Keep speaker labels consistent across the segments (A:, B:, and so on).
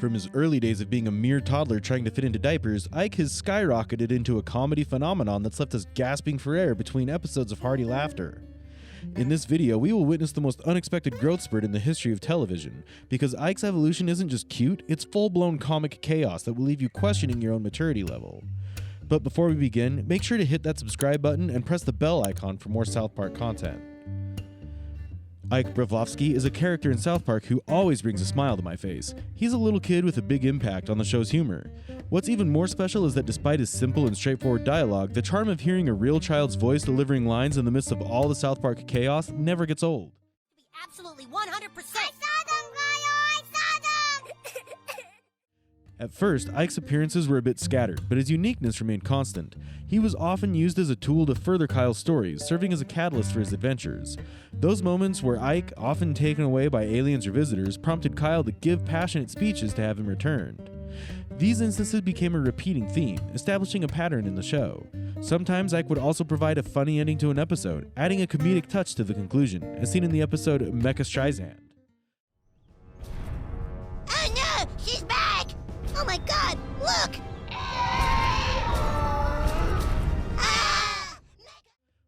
A: From his early days of being a mere toddler trying to fit into diapers, Ike has skyrocketed into a comedy phenomenon that's left us gasping for air between episodes of hearty laughter. In this video, we will witness the most unexpected growth spurt in the history of television, because Ike's evolution isn't just cute, it's full-blown comic chaos that will leave you questioning your own maturity level. But before we begin, make sure to hit that subscribe button and press the bell icon for more South Park content. Ike Brevlovsky is a character in South Park who always brings a smile to my face. He's a little kid with a big impact on the show's humor. What's even more special is that despite his simple and straightforward dialogue, the charm of hearing a real child's voice delivering lines in the midst of all the South Park chaos never gets old.
B: Absolutely 100%.
A: At first, Ike's appearances were a bit scattered, but his uniqueness remained constant. He was often used as a tool to further Kyle's stories, serving as a catalyst for his adventures. Those moments where Ike, often taken away by aliens or visitors, prompted Kyle to give passionate speeches to have him returned. These instances became a repeating theme, establishing a pattern in the show. Sometimes Ike would also provide a funny ending to an episode, adding a comedic touch to the conclusion, as seen in the episode Mecha Streisand.
B: Oh no, she's back! Oh my god, look!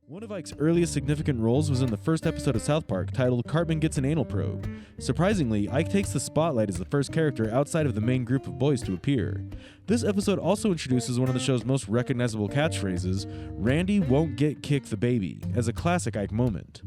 A: One of Ike's earliest significant roles was in the first episode of South Park, titled Cartman Gets an Anal Probe. Surprisingly, Ike takes the spotlight as the first character outside of the main group of boys to appear. This episode also introduces one of the show's most recognizable catchphrases, "Randy won't get kicked the baby," as a classic Ike moment.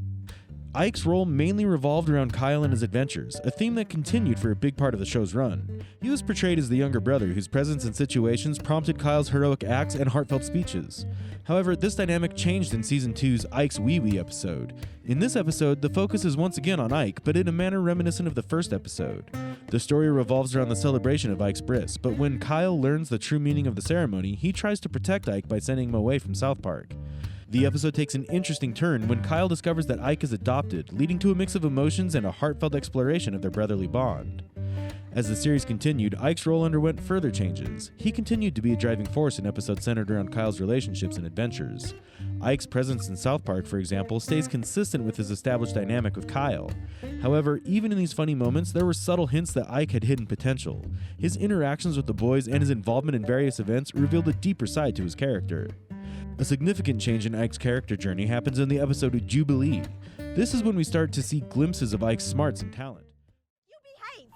A: Ike's role mainly revolved around Kyle and his adventures, a theme that continued for a big part of the show's run. He was portrayed as the younger brother whose presence in situations prompted Kyle's heroic acts and heartfelt speeches. However, this dynamic changed in Season 2's Ike's Wee Wee episode. In this episode, the focus is once again on Ike, but in a manner reminiscent of the first episode. The story revolves around the celebration of Ike's bris, but when Kyle learns the true meaning of the ceremony, he tries to protect Ike by sending him away from South Park. The episode takes an interesting turn when Kyle discovers that Ike is adopted, leading to a mix of emotions and a heartfelt exploration of their brotherly bond. As the series continued, Ike's role underwent further changes. He continued to be a driving force in episodes centered around Kyle's relationships and adventures. Ike's presence in South Park, for example, stays consistent with his established dynamic with Kyle. However, even in these funny moments, there were subtle hints that Ike had hidden potential. His interactions with the boys and his involvement in various events revealed a deeper side to his character. A significant change in Ike's character journey happens in the episode Jubilee. This is when we start to see glimpses of Ike's smarts and talent.
B: You behave!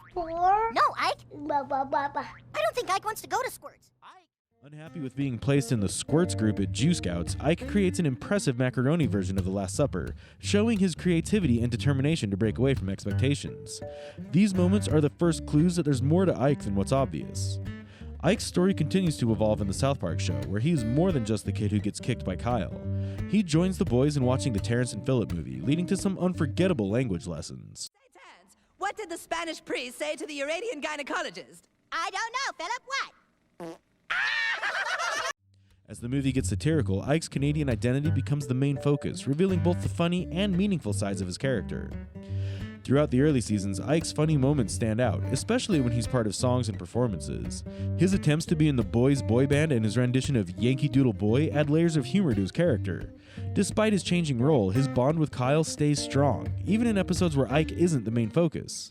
B: No, Ike! I don't think Ike wants to go to Squirts.
A: Unhappy with being placed in the Squirts group at Jew Scouts, Ike creates an impressive macaroni version of The Last Supper, showing his creativity and determination to break away from expectations. These moments are the first clues that there's more to Ike than what's obvious. Ike's story continues to evolve in the South Park show, where he is more than just the kid who gets kicked by Kyle. He joins the boys in watching the Terrence and Phillip movie, leading to some unforgettable language lessons.
C: What did the Spanish priest say to the Uranian gynecologist?
B: I don't know, Philip, what?
A: As the movie gets satirical, Ike's Canadian identity becomes the main focus, revealing both the funny and meaningful sides of his character. Throughout the early seasons, Ike's funny moments stand out, especially when he's part of songs and performances. His attempts to be in the boys' boy band and his rendition of Yankee Doodle Boy add layers of humor to his character. Despite his changing role, his bond with Kyle stays strong, even in episodes where Ike isn't the main focus.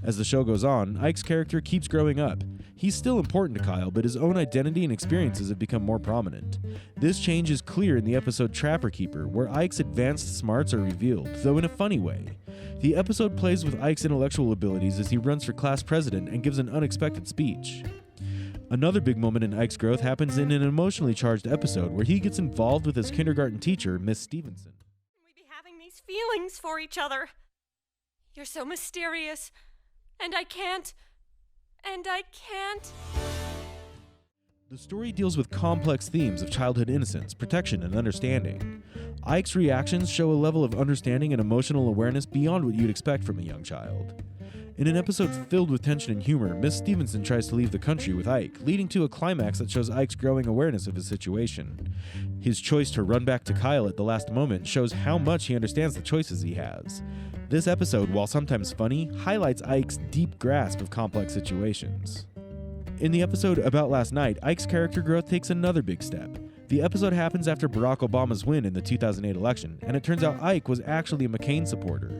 A: As the show goes on, Ike's character keeps growing up. He's still important to Kyle, but his own identity and experiences have become more prominent. This change is clear in the episode Trapper Keeper, where Ike's advanced smarts are revealed, though in a funny way. The episode plays with Ike's intellectual abilities as he runs for class president and gives an unexpected speech. Another big moment in Ike's growth happens in an emotionally charged episode where he gets involved with his kindergarten teacher, Miss Stevenson.
D: We be having these feelings for each other. You're so mysterious, and I can't.
A: The story deals with complex themes of childhood innocence, protection, and understanding. Ike's reactions show a level of understanding and emotional awareness beyond what you'd expect from a young child. In an episode filled with tension and humor, Miss Stevenson tries to leave the country with Ike, leading to a climax that shows Ike's growing awareness of his situation. His choice to run back to Kyle at the last moment shows how much he understands the choices he has. This episode, while sometimes funny, highlights Ike's deep grasp of complex situations. In the episode About Last Night, Ike's character growth takes another big step. The episode happens after Barack Obama's win in the 2008 election, and it turns out Ike was actually a McCain supporter.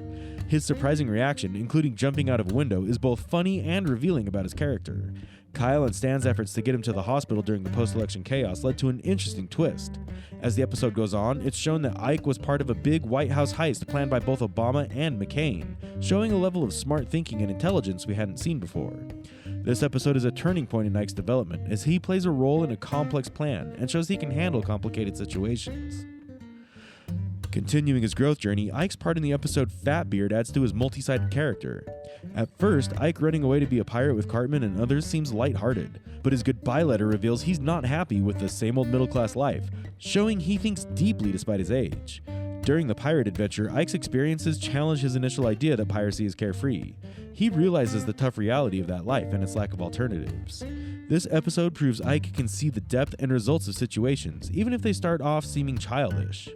A: His surprising reaction, including jumping out of a window, is both funny and revealing about his character. Kyle and Stan's efforts to get him to the hospital during the post-election chaos led to an interesting twist. As the episode goes on, it's shown that Ike was part of a big White House heist planned by both Obama and McCain, showing a level of smart thinking and intelligence we hadn't seen before. This episode is a turning point in Ike's development, as he plays a role in a complex plan and shows he can handle complicated situations. Continuing his growth journey, Ike's part in the episode Fatbeard adds to his multi-sided character. At first, Ike running away to be a pirate with Cartman and others seems lighthearted, but his goodbye letter reveals he's not happy with the same old middle-class life, showing he thinks deeply despite his age. During the pirate adventure, Ike's experiences challenge his initial idea that piracy is carefree. He realizes the tough reality of that life and its lack of alternatives. This episode proves Ike can see the depth and results of situations, even if they start off seeming childish.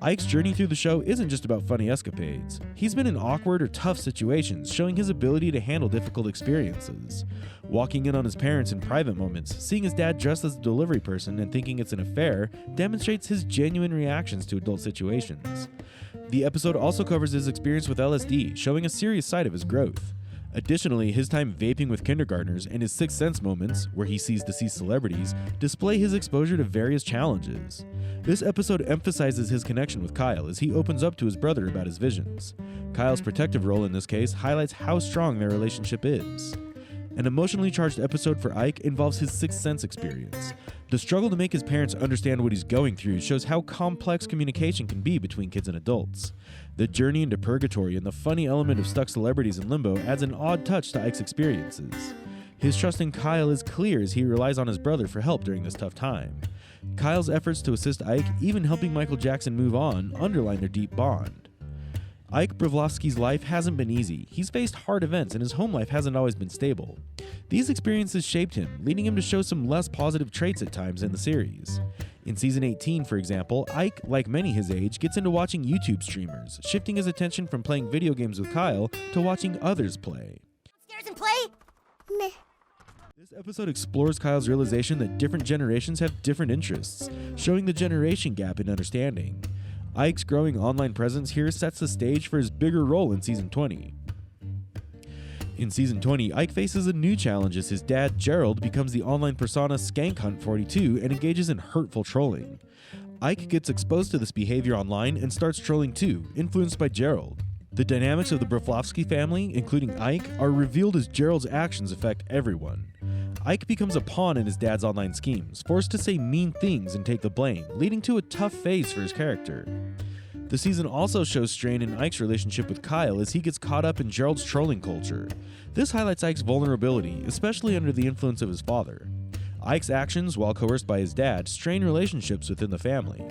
A: Ike's journey through the show isn't just about funny escapades. He's been in awkward or tough situations, showing his ability to handle difficult experiences. Walking in on his parents in private moments, seeing his dad dressed as a delivery person and thinking it's an affair, demonstrates his genuine reactions to adult situations. The episode also covers his experience with LSD, showing a serious side of his growth. Additionally, his time vaping with kindergartners and his Sixth Sense moments, where he sees deceased celebrities, display his exposure to various challenges. This episode emphasizes his connection with Kyle as he opens up to his brother about his visions. Kyle's protective role in this case highlights how strong their relationship is. An emotionally charged episode for Ike involves his Sixth Sense experience. The struggle to make his parents understand what he's going through shows how complex communication can be between kids and adults. The journey into purgatory and the funny element of stuck celebrities in limbo adds an odd touch to Ike's experiences. His trust in Kyle is clear as he relies on his brother for help during this tough time. Kyle's efforts to assist Ike, even helping Michael Jackson move on, underline their deep bond. Ike Broflovski's life hasn't been easy. He's faced hard events and his home life hasn't always been stable. These experiences shaped him, leading him to show some less positive traits at times in the series. In season 18, for example, Ike, like many his age, gets into watching YouTube streamers, shifting his attention from playing video games with Kyle to watching others play.
B: Upstairs and play? Meh.
A: This episode explores Kyle's realization that different generations have different interests, showing the generation gap in understanding. Ike's growing online presence here sets the stage for his bigger role in Season 20. In Season 20, Ike faces a new challenge as his dad, Gerald, becomes the online persona Skank Hunt 42 and engages in hurtful trolling. Ike gets exposed to this behavior online and starts trolling too, influenced by Gerald. The dynamics of the Broflovski family, including Ike, are revealed as Gerald's actions affect everyone. Ike becomes a pawn in his dad's online schemes, forced to say mean things and take the blame, leading to a tough phase for his character. The season also shows strain in Ike's relationship with Kyle as he gets caught up in Gerald's trolling culture. This highlights Ike's vulnerability, especially under the influence of his father. Ike's actions, while coerced by his dad, strain relationships within the family.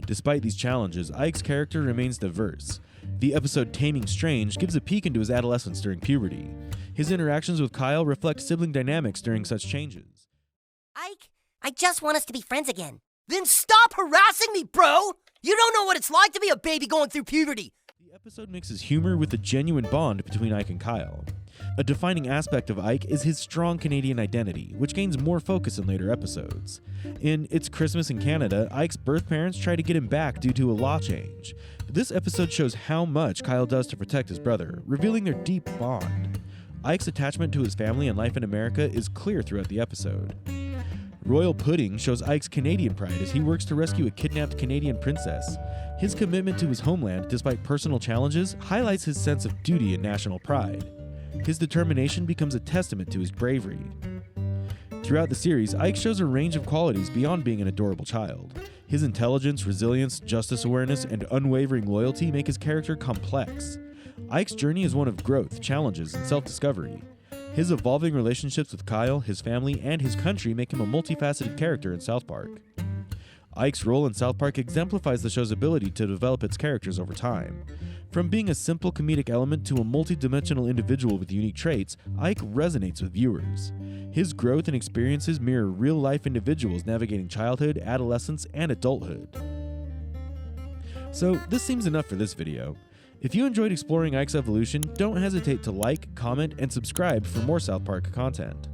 A: Despite these challenges, Ike's character remains diverse. The episode Taming Strange gives a peek into his adolescence during puberty. His interactions with Kyle reflect sibling dynamics during such changes.
B: Ike, I just want us to be friends again.
E: Then stop harassing me, bro! You don't know what it's like to be a baby going through puberty!
A: The episode mixes humor with a genuine bond between Ike and Kyle. A defining aspect of Ike is his strong Canadian identity, which gains more focus in later episodes. In It's Christmas in Canada, Ike's birth parents try to get him back due to a law change. This episode shows how much Kyle does to protect his brother, revealing their deep bond. Ike's attachment to his family and life in America is clear throughout the episode. Royal Pudding shows Ike's Canadian pride as he works to rescue a kidnapped Canadian princess. His commitment to his homeland, despite personal challenges, highlights his sense of duty and national pride. His determination becomes a testament to his bravery. Throughout the series, Ike shows a range of qualities beyond being an adorable child. His intelligence, resilience, justice awareness, and unwavering loyalty make his character complex. Ike's journey is one of growth, challenges, and self-discovery. His evolving relationships with Kyle, his family, and his country make him a multifaceted character in South Park. Ike's role in South Park exemplifies the show's ability to develop its characters over time. From being a simple comedic element to a multi-dimensional individual with unique traits, Ike resonates with viewers. His growth and experiences mirror real-life individuals navigating childhood, adolescence, and adulthood. So, this seems enough for this video. If you enjoyed exploring Ike's evolution, don't hesitate to like, comment, and subscribe for more South Park content.